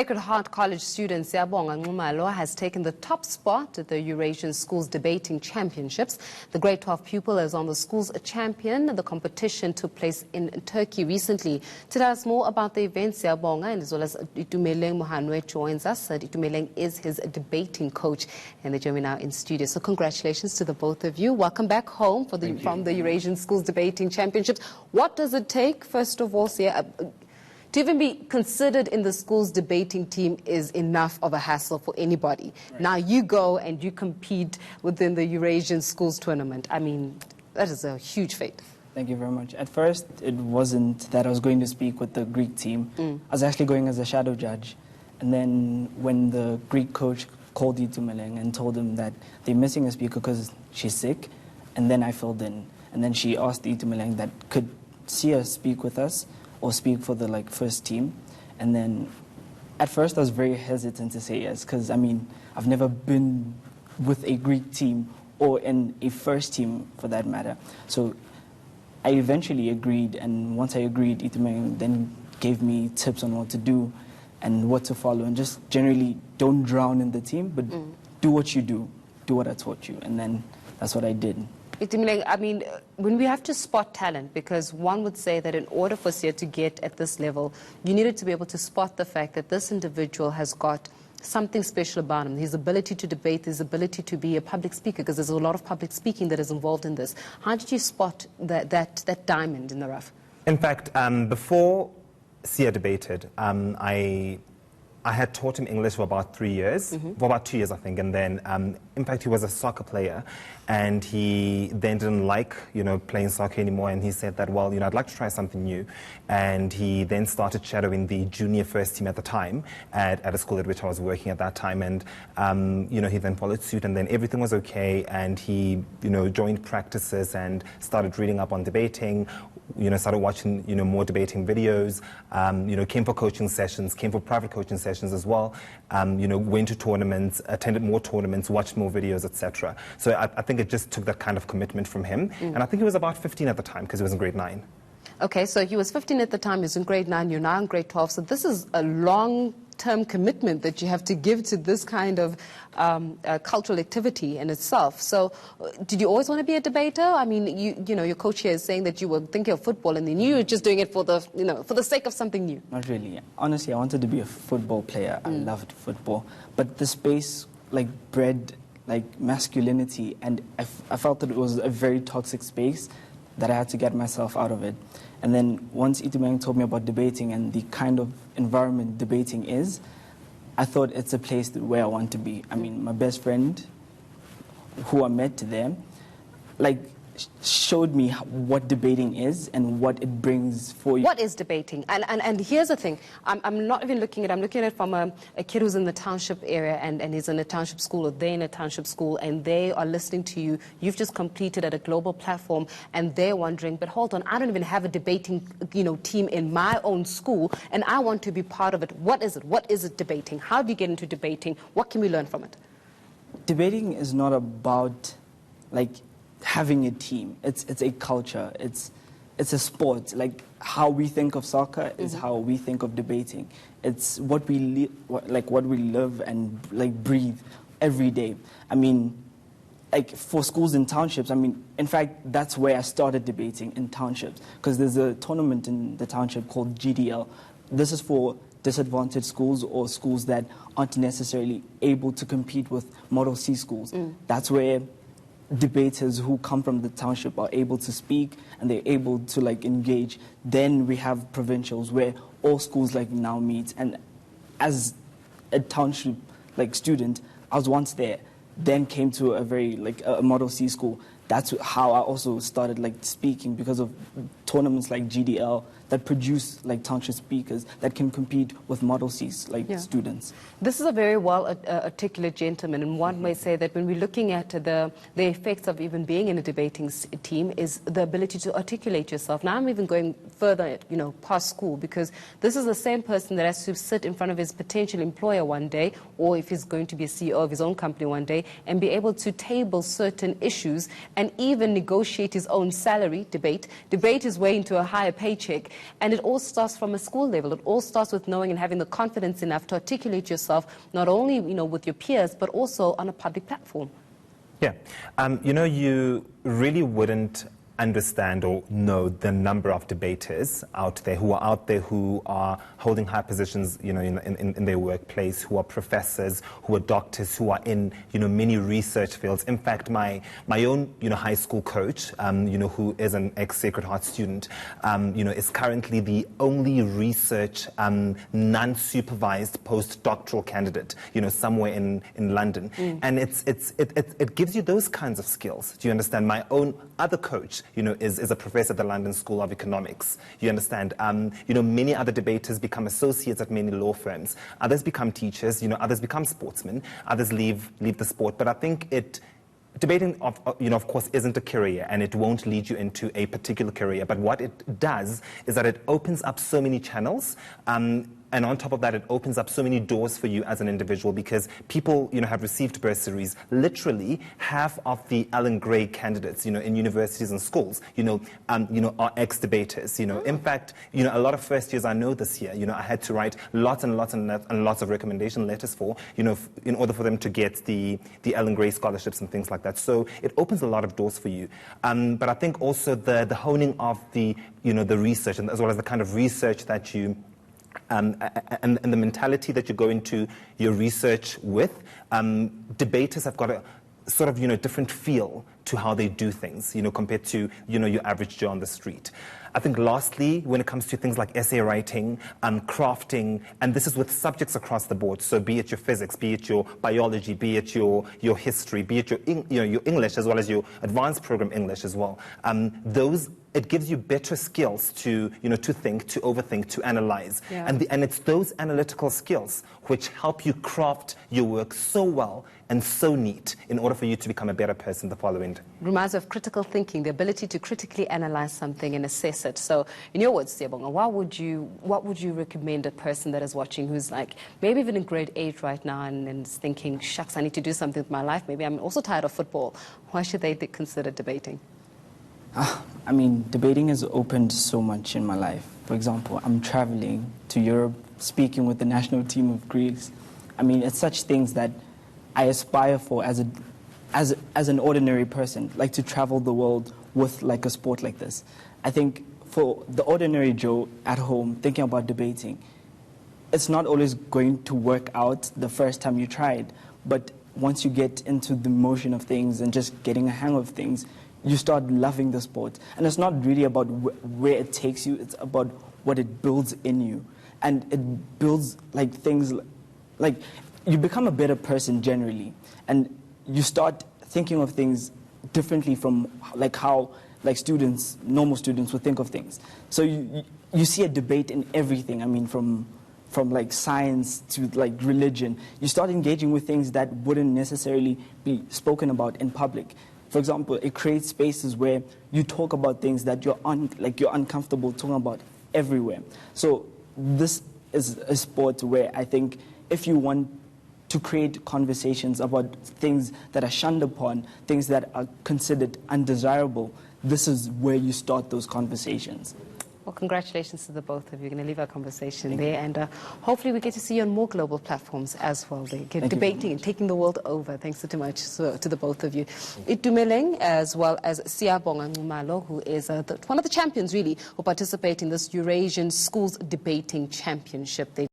Sacred Heart College student Siyabonga Nxumalo has taken the top spot at the Eurasian Schools Debating Championships. The grade 12 pupil is on the school's champion. The competition took place in Turkey recently. To tell us more about the event, Siyabonga and as well as Itumeleng Mohanoe joins us. Itumeleng is his debating coach, and they join me now in studio. So congratulations to the both of you. Welcome back home from the Eurasian Schools Debating Championships. What does it take, first of all, to even be considered in the school's debating team is enough of a hassle for anybody. Right. Now you go and you compete within the Eurasian Schools tournament. I mean, that is a huge feat. Thank you very much. At first, it wasn't that I was going to speak with the Greek team. I was actually going as a shadow judge. And then when the Greek coach called Itumeleng and told him that they're missing a speaker because she's sick, and then I filled in. And then she asked Itumeleng that could Siya speak with us or speak for the first team. And then at first I was very hesitant to say yes, because I mean, I've never been with a Greek team or in a first team for that matter. So I eventually agreed, and once I agreed, Itumeleng then gave me tips on what to do and what to follow, and just generally don't drown in the team, but do what you do what I taught you, and then that's what I did. I mean, when we have to spot talent, because one would say that in order for Siya to get at this level, you needed to be able to spot the fact that this individual has got something special about him, his ability to debate, his ability to be a public speaker, because there's a lot of public speaking that is involved in this. How did you spot that diamond in the rough? In fact, before Siya debated, I had taught him English for about 3 years, for about 2 years, I think, and then, in fact, he was a soccer player, and he then didn't like, playing soccer anymore, and he said that, well, I'd like to try something new, and he then started shadowing the junior first team at the time at a school at which I was working at that time, and, he then followed suit, and then everything was okay, and he, joined practices and started reading up on debating, started watching, more debating videos, came for coaching sessions, came for private coaching sessions as well, went to tournaments, attended more tournaments, watched more videos, etc. So I think it just took that kind of commitment from him. And I think he was about 15 at the time because he was in grade 9. Okay, so he was 15 at the time, he was in grade 9, you're now in grade 12. So this is a long-term commitment that you have to give to this kind of cultural activity in itself. So did you always want to be a debater? I mean, your coach here is saying that you were thinking of football and then you were just doing it for the, for the sake of something new. Not really. Honestly, I wanted to be a football player. I loved football. But the space, bred, masculinity, and I felt that it was a very toxic space that I had to get myself out of it. And then once Itumeleng told me about debating and the kind of environment debating is, I thought it's a place where I want to be. I mean, my best friend, who I met there, showed me what debating is and what it brings for you. What is debating? And here's the thing. I'm not even looking at it. I'm looking at it from a kid who's in the township area and he's in a township school, or they're in a township school, and they are listening to you. You've just completed at a global platform, and they're wondering, but hold on, I don't even have a debating team in my own school, and I want to be part of it. What is it? What is it debating? How do you get into debating? What can we learn from it? Debating is not about, having a team. It's a culture. It's a sport. How we think of soccer is how we think of debating. It's what we what we live and breathe every day. I mean, for schools in townships, I mean, in fact, that's where I started debating, in townships, because there's a tournament in the township called GDL. This is for disadvantaged schools or schools that aren't necessarily able to compete with Model C schools. That's where debaters who come from the township are able to speak and they're able to engage. Then we have provincials where all schools now meet. And as a township student, I was once there, then came to a very a Model C school. That's how I also started speaking, because of tournaments like GDL that produce township speakers that can compete with Model C's students. This is a very well articulate gentleman, and one may say that when we're looking at the effects of even being in a debating team is the ability to articulate yourself. Now I'm even going further, past school, because this is the same person that has to sit in front of his potential employer one day, or if he's going to be a CEO of his own company one day, and be able to table certain issues and even negotiate his own salary. Debate is way into a higher paycheck. And it all starts from a school level. It all starts with knowing and having the confidence enough to articulate yourself, not only, with your peers, but also on a public platform. Yeah. You really wouldn't understand or know the number of debaters out there who are holding high positions, in their workplace, who are professors, who are doctors, who are in, many research fields. In fact, my own, high school coach, who is an ex-Sacred Heart student, is currently the only research, non-supervised postdoctoral candidate, somewhere in London. And it gives you those kinds of skills. Do you understand? My own other coach, is a professor at the London School of Economics. You understand? Many other debaters become associates at many law firms. Others become teachers. Others become sportsmen. Others leave the sport. But I think debating, of course, isn't a career, and it won't lead you into a particular career. But what it does is that it opens up so many channels. And on top of that, it opens up so many doors for you as an individual, because people, have received bursaries. Literally, half of the Alan Gray candidates, in universities and schools, are ex-debaters. In fact, a lot of first years I know this year, I had to write lots and lots and lots of recommendation letters for, in order for them to get the Alan Gray scholarships and things like that. So it opens a lot of doors for you. But I think also the honing of the research, and as well as the kind of research that you and the mentality that you go into your research with, debaters have got a sort of, different feel to how they do things, compared to, your average Joe on the street. I think lastly, when it comes to things like essay writing, crafting, and this is with subjects across the board, so be it your physics, be it your biology, be it your history, be it your English, as well as your advanced program English as well. It gives you better skills to think, to overthink, to analyze. Yeah. And it's those analytical skills which help you craft your work so well and so neat in order for you to become a better person the following day. Reminds of critical thinking, the ability to critically analyze something and assess it. So, in your words, Siyabonga, what would you recommend a person that is watching who's like maybe even in grade 8 right now and is thinking, shucks, I need to do something with my life. Maybe I'm also tired of football. Why should they consider debating? Debating has opened so much in my life. For example, I'm traveling to Europe, speaking with the national team of Greece. It's such things that I aspire for as an ordinary person, like to travel the world with like a sport like this. I think for the ordinary Joe at home thinking about debating, it's not always going to work out the first time you try it, but once you get into the motion of things and just getting a hang of things, you start loving the sport. And it's not really about where it takes you, it's about what it builds in you. And it builds like things like you become a better person generally, and you start thinking of things differently from like how like normal students would think of things. So you see a debate in everything. From like science to like religion. You start engaging with things that wouldn't necessarily be spoken about in public. For example, it creates spaces where you talk about things that you're uncomfortable talking about everywhere. So this is a sport where I think if you want to create conversations about things that are shunned upon, things that are considered undesirable, this is where you start those conversations. Well, congratulations to the both of you. We're going to leave our conversation there, and hopefully we get to see you on more global platforms as well. They get debating and taking the world over. Thanks so much to the both of you. Itumeleng, as well as Siyabonga Nxumalo, who is one of the champions, really, who participate in this Eurasian Schools Debating Championship.